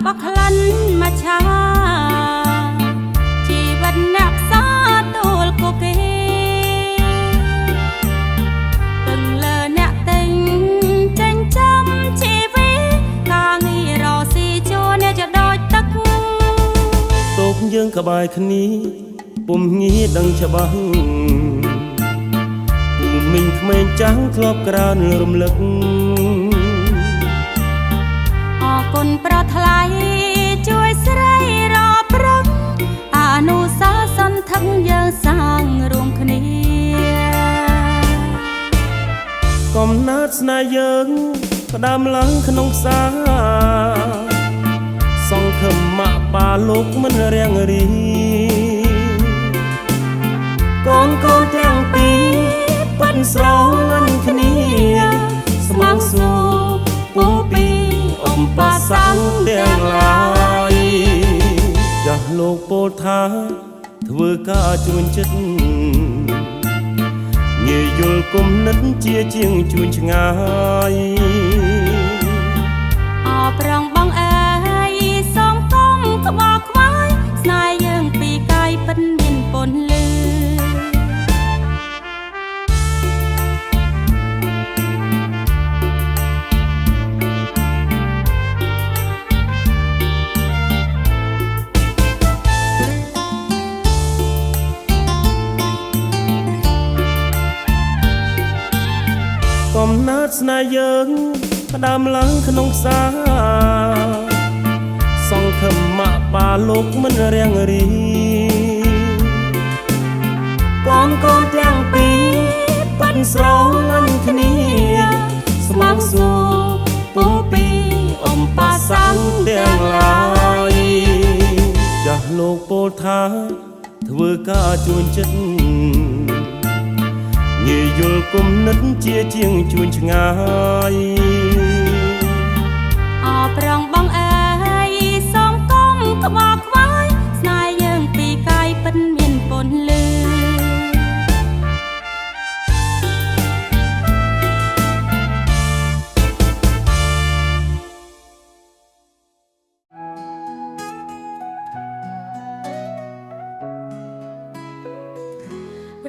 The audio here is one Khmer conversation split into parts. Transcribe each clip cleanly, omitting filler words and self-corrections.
បក្លិនមកឆាជីវិតអ្នកផ្សាទូលគូគេពឹងលើអ្នកទិញចិញ្ចឹមជីវិតការងាររកស៊ីជួអ្នកจะដូចទឹកតោកយើងក្បែរគ្នាពុំងាដឹងច្បាស់ពុំមីងក្មេងចាំងធ្លាប់ក្រើនរំលឹកអរគុណប្រថ្លៃជួយស្រីរកព្រឹកអនុស្សាវរីយ៍សន្ធឹកយើងសាងរួមគ្នាកំណើតស្នេហ៍យើងផ្ដើមឡើងក្នុងផ្សារសង្ឃឹមម៉ាក់ប៉ាលោកមិនរាំងរីកូនទាំងពីរប៉ិនស្រឡាញ់គ្នាស្មងស៊ូពូពីអមបាសាំងទាំងឡាយចាស់លោកពោលថាធ្វើការជួញចិត្តងាយយល់គុំនិតជាជាងជួញឆ្ងាយអរប្រងបងអើយសូមកុំក្បោខ្វាយស្នេហ៍យើងពីកាយពិតមានពន្លឺកំណើតស្នេហ៍យើងផ្ដើមឡើងក្នុងផ្សារសង្ឃឹមម៉ាក់ប៉ាលោកមិនរាំងរីកូនទាំងពីរប៉ិនស្រឡាញ់គ្នាស្មងស៊ូពូពីអមបាសាំងទាំងឡាយចាស់លោកពោលថាធ្វើការជួញចិត្តងាយយល់គុំនិតជាជាងជួញឆ្ងាយអរប្រងបងអើយសូមកុំក្បោខ្វាយស្នេហ៍យើងពីកាយពិតមានពន្លឺ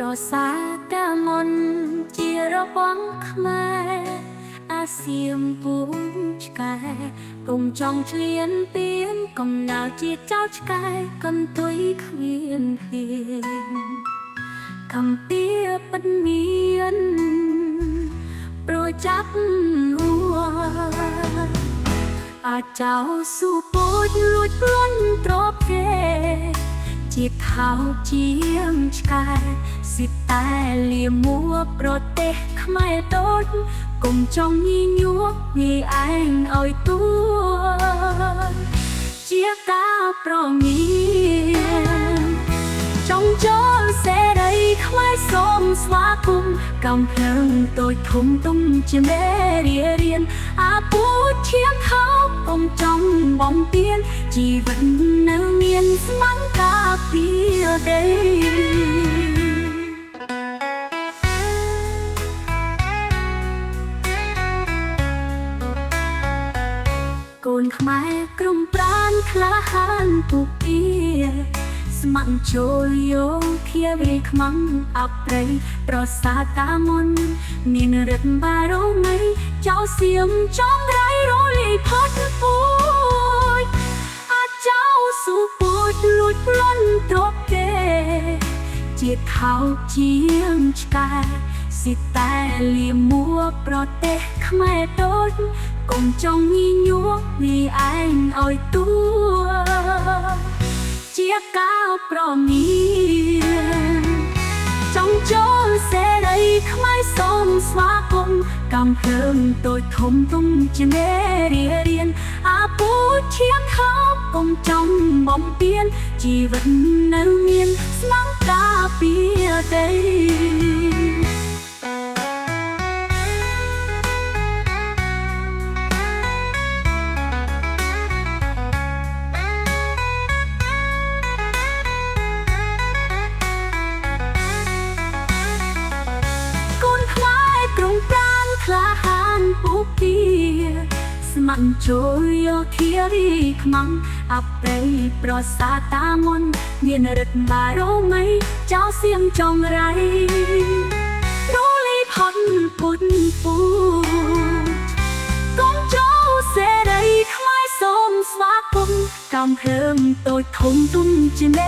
រសាកាមុនជារបស់ខ្មែរអាសៀមពូឆ្កែកុំចង់ឆ្លៀនពៀនកំណៅជាចោលឆ្កែកន្ទុយគ្មានហៀងកំពីពិតមានប្រចាប់ហួអាចៅស៊ូពោចលួចព្រួនទ្រពគេជាខោជាងឆ្កែសិតតែលាមួប្រទេសខ្មែរតូចកុំចង់ញីញួរងាយឯងឲ្យទួជាការប្រមានចង់ចូលសេរីខ្មែរសូមស្វាគមន៍កំភ្លើងតូចធំទុំជាមេរៀនអាពូឈៀងខោកុំចង់បំពេញជីវិតនៅមានស្មងការពីទេកូនខ្មែរក្រុមប្រានក្លាហានពុកពីស្ម័គ្រចូលយោធាវិខ្មាំងអប្រិយប្រសាតាមុនមានរិទ្ធបារមីចៅសៀមចំរៃរលីផាត់ពួយអាចៅស៊ូពួយលួចប្លន់ទ្រពគេជាខោជាងឆ្កែសិតតែលាមួប្រទេសខ្មែរតូចកុំចង់ញីញួរវាឯងឲ្យទួជាការប្រមានចង់ចូលសេរីខ្មែរសូមស្វាគមន៍កំភ្លើងតូចធំទុំជាមេរៀនអាពូឈៀងខោកុំចង់បំពេញជីវិតនៅមានស្មងការពីទេ ក្លាហានពុកពីស្ម័ มันโจโยเทียรีขมังอับไรปรสาตามนเมียนรึกบาโรไหมเจ้าเสียงจองไรโรลีพันปุนปูกองเจ้าเสดายคล้ายสมสวากุมกำเพิ่มตัวทงตุ้มจิเม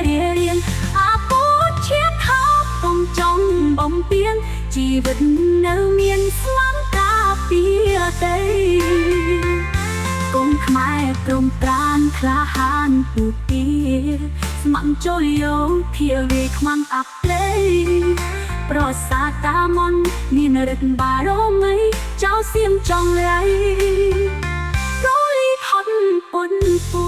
เรียนอาปูเชียขาวปงจงบอมเปียนชีวิตเนื้อเมียนสลังกาเปียเตยกงขมายกรมปราณคลาหานปูเปียสมังโจโยเทียวีขมังอับเลยปรสาตามนนี่นรึกบาโรไหมเจ้าเสียงจองไรโรลีพันปนปู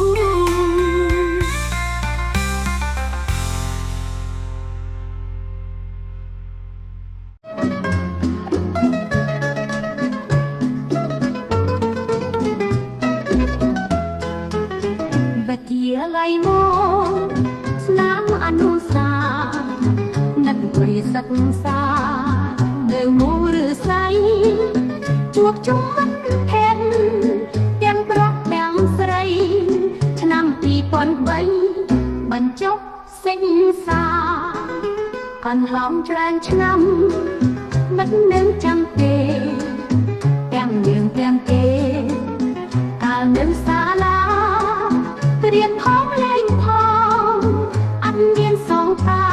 ไลโมสนามอนุสานักบริษัทสาเดินมูหรือไซจวบจงมันเห็นเตียงปลอกแบงสไรชนำปีปอนใบบรรจบเส้นสากันหอมแรงชนำมันเน้นจำเตแก้มเยืองแก้มเตการเดินสาลาเรียนพร้อมเล่นพออันเรียนสองตา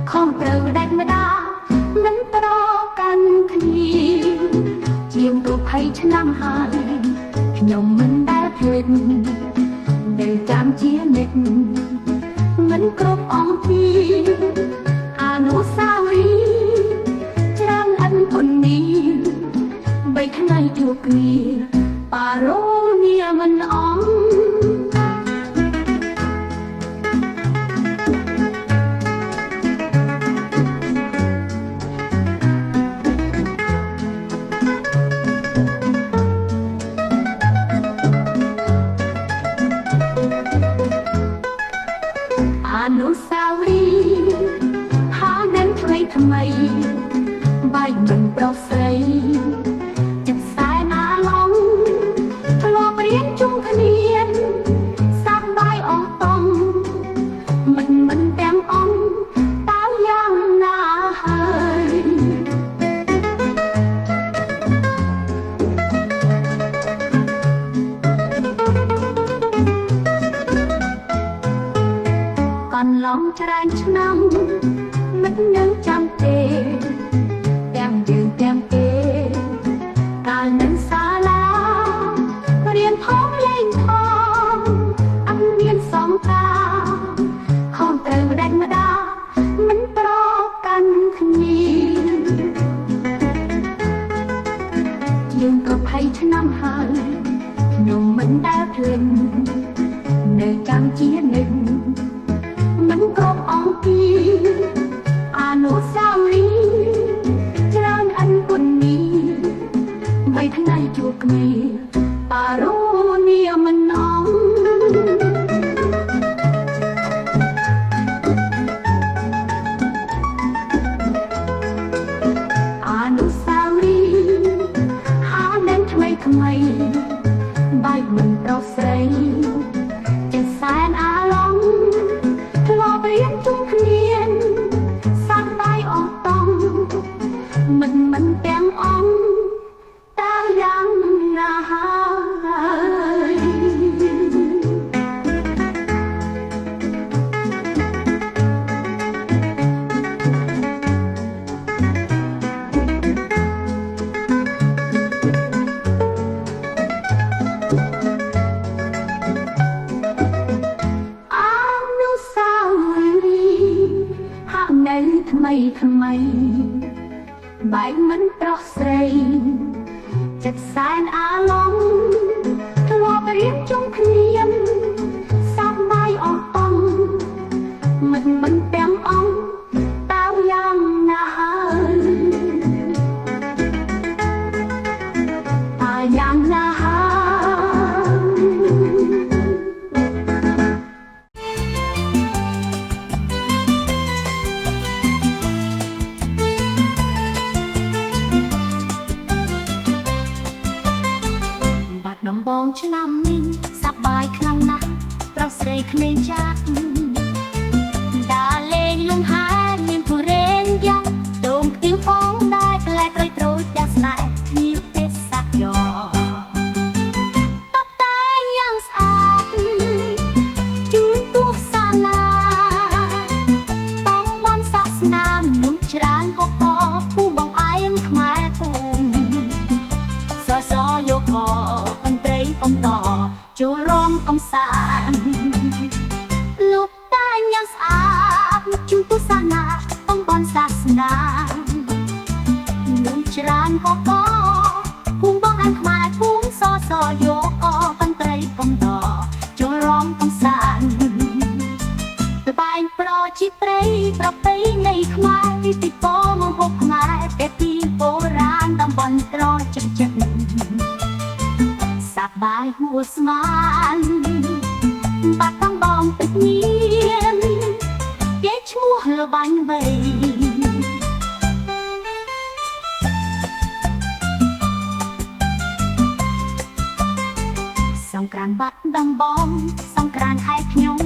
ของเปล่าได้มาดานั้นตรอกันคดีเจียมตัวไผ่ชนะหายขนมมันได้เพลินเดินจามเจียเม็ดเงินกรบอ่องพีอนุสาวรีย์จางอันคนนี้ใบข้างในถูกเกลียปาโรเนียมันอ่องอนุสาวรีย์หานั้นทำไมใบมันเปล่าใสจัดสายนาลองทะลอกเรียนจุงขเนียนสร้างใบออกตองมันแต้มอ่องตาอย่างน่าเฮยก่อนลองจะแรงชนำมันยังจำเตแต้มยืนแต้มเตการนั้นสาลาเรียนพร้อมเล่นทองอันเรียนสองตาของเติมแรงมาดามันปรอกันขณียืนกับไผ่ชนำหายหนุ่มมันได้เพลินในจำเจียหนึ่งมันกรบอ่องปีอนุสาวรีย์จรานอันปุ่นนี้ใบทั้งในจูกมีปาโรเนียมันน้องอนุสาวรีย์หาเน้นทำไมใบมันเราใสจะแสนอาลองทะลอไปเรียนจุงเรียนสร้างใบออกตองมันแป้งอ่องตายังน่าหายทำไมใบมันปลอกใสจัดสายอาลองทะลอไปเรียนจงเรียนสร้างใบออกตองมันแป้งอ่องตาอย่างน่าหายตาอย่างน่าหาย ស្រីក្មេងចាស់ដើរលេងលំហែមានទុរេនយ៉ាងដងខ្ទៀវផងដែរក្លែកត្រួយទាំងស្នេហ៍គ្នាទេសកយោតតែយ៉ាងស្អាតជួនទស្សនាต้องបានសាសនាមនុស្សច្រើនក៏ពពូបងអែមខ្មែរពូសសយកកអន្ត្រីកំតចូលរំកំសាន្តលោកតែយ៉ាងស្អាតជួនទស្សនាต้องបានសាសនាមនុស្សច្រើនក៏ពពូបងអែមខ្មែរពូសសយកកអន្ត្រីកំតចូលរំកំសាន្តបែងប្រជីព្រៃប្រពៃណីខ្មែរពីពោមកហូបខ្មែរតែពីបុរាណតំបន់ត្រចិនចិត្តសប្បាយហួស្មានបាត់ទាំងបងទឹកញៀនគេឈ្មោះលបាញ់វៃសង្ក្រានต์បាត់ដំបងសង្ក្រានต์ខែខ្ញុំ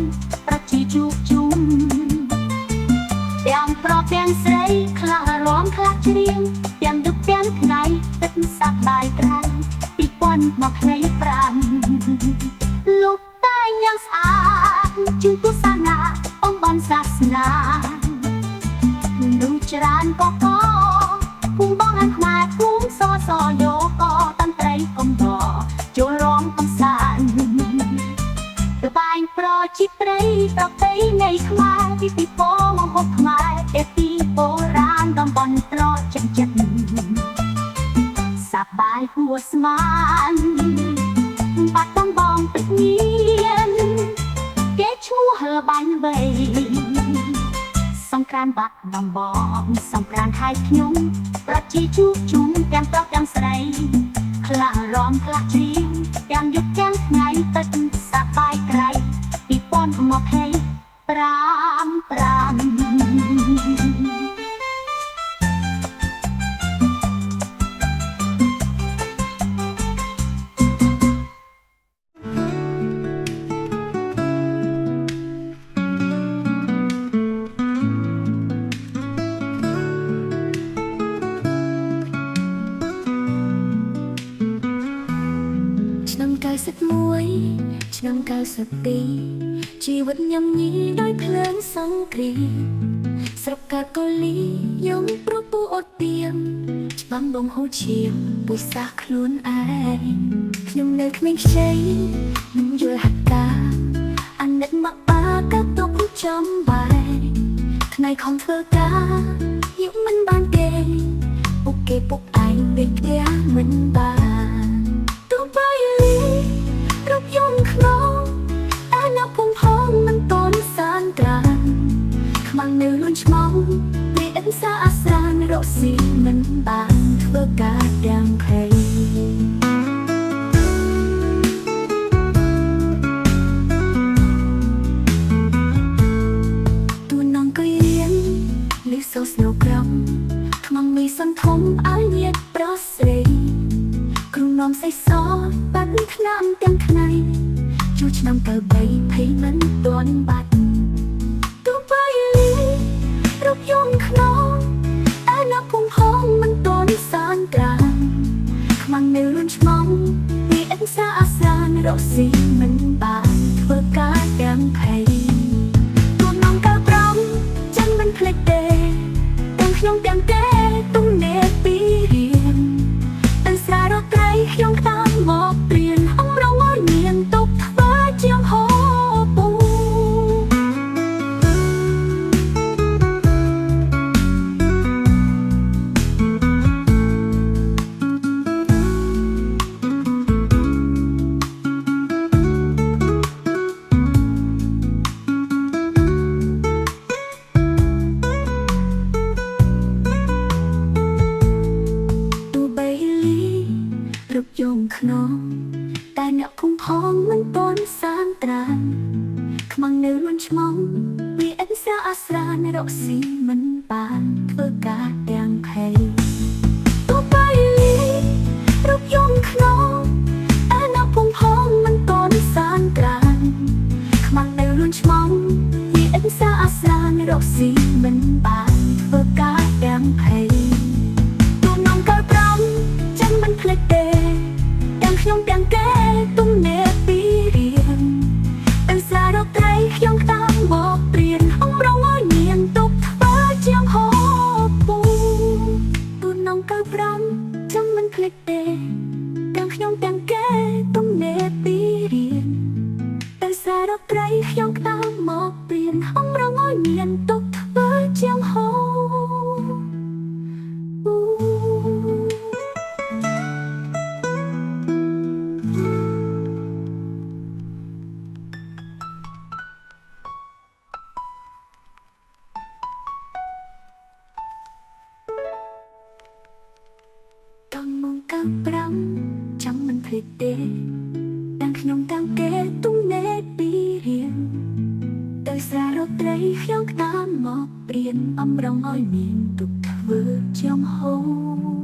ប្រជាជួបជុំទាំងប្រុសទាំងស្រីខ្លះរំខ្លះច្រៀងទាំងដឹកទាំងថ្ងៃទឹកសប្បាយក្រៃ2025លោកតែយ៉ាងស្អាតជួនទស្សនាអង្គបានសាសនាមនុស្សច្រើនក៏កភូមិបងអែមខ្មែរភូមិសសយកកតន្ត្រីកំដរចូលរំកំសាន្តត្បាញប្រជីព្រៃប្រពៃណីខ្មែរពីពោមកហូបខ្មែរតែពីបុរាណតំបន់ត្រចិនចិត្តសប្បាយហួស្មានបាត់ទាំងបងទឹកញៀនគេឈ្មោះលបាញ់វៃសង្ក្រានต์បាត់ដំបងសង្ក្រានต์ខែខ្ញុំប្រជាជួបជុំទាំងប្រុសទាំងស្រីខ្លះរំខ្លះច្រៀងទាំងយប់ទាំងថ្ងៃទឹកសប្បាយក្រៃឆ្នាំ91ឆ្នាំ92ជីវិតញ៉ាំញីដោយភ្លើងសង្គ្រាមស្រុកកាកូលីយំប្រពូអត់ទៀមច្បាំបងហូឈាមពុះសាសខ្លួនឯងខ្ញុំនៅក្មេងខ្ចីនឹងយល់ហត្តាអាណិតមកបាក៏ទុកចំបាយថ្ងៃខំធ្វើការយកមិនបានគេពុកគេពុកឯងដូចផ្ទះមិនបានទោះបីរកយំក្នុងតែនៅពុំផងមិនតន់សានត្រានខ្មាំងនៅលួនឆ្មងវាអិនសាអាស្រានរកស៊ីមិនបានធ្វើការទាំងភ័យទួនងក៏រៀនលឺសូស្នូក្រំខ្មាំងមីសន្ធំអើញាតប្រស្រីគ្រូនំសៃសបាត់ឆ្នាំទាំងថ្ងៃជួឆ្នាំ93ភ័យមិនតន់បាត់ទោះបីរកយំក្នុងតែនៅពុំផងមិនតន់សានត្រានខ្មាំងនៅលួនឆ្មងវាអិនសាអាសានរកស៊ីមិនបានធ្វើការទាំងភ័យទួនងកើប្រំចឹងមិនភ្លេចទេទាំងខ្ញុំទាំងទេទំនេរពីរៀនតែស្រារកត្រីខ្ញុំតាមមកព្រៀនអំរងឲ្យមានទុកធ្វើជាងហូបពូយំក្នុងតែអ្នកភូមិផងមិនតន់សានត្រានខ្មាំងនៅលួនឆ្មងវាអិនសាអាស្រានរកស៊ីមិនបានធ្វើការទាំងភ័យទោះបីរកយំក្នុងតែអ្នកភូមិផងមិនតន់សានត្រានខ្មាំង រកស៊ីមិនបានធ្វើការទាំងភ័យទូនំកើប្រំចាំមិនភ្លេចទេទាំងខ្ញុំទាំងគេទំនេរពីរៀងទាំងសារកត្រីខ្ញុំតាមមកព្រៀនអងរងឲ្យនាងទុកធ្វើជាងហូបពូទូនំកើប្រំចាំមិនភ្លេចទេទាំងខ្ញុំទាំងគេទំនេរពីរៀងទាំងសារកត្រីខ្ញុំតាមមកព្រៀនអងរងឲ្យនាងទុកធ្វើជាងហូបតមកកើប្រាំចាំមិនភ្លេចទេទាំងខ្ញុំទាំងគេទំនេរពីរៀងទៅសារកត្រីខ្ញុំតាមមកព្រៀនអំរងឲ្យមានទុកធ្វើជាងហូប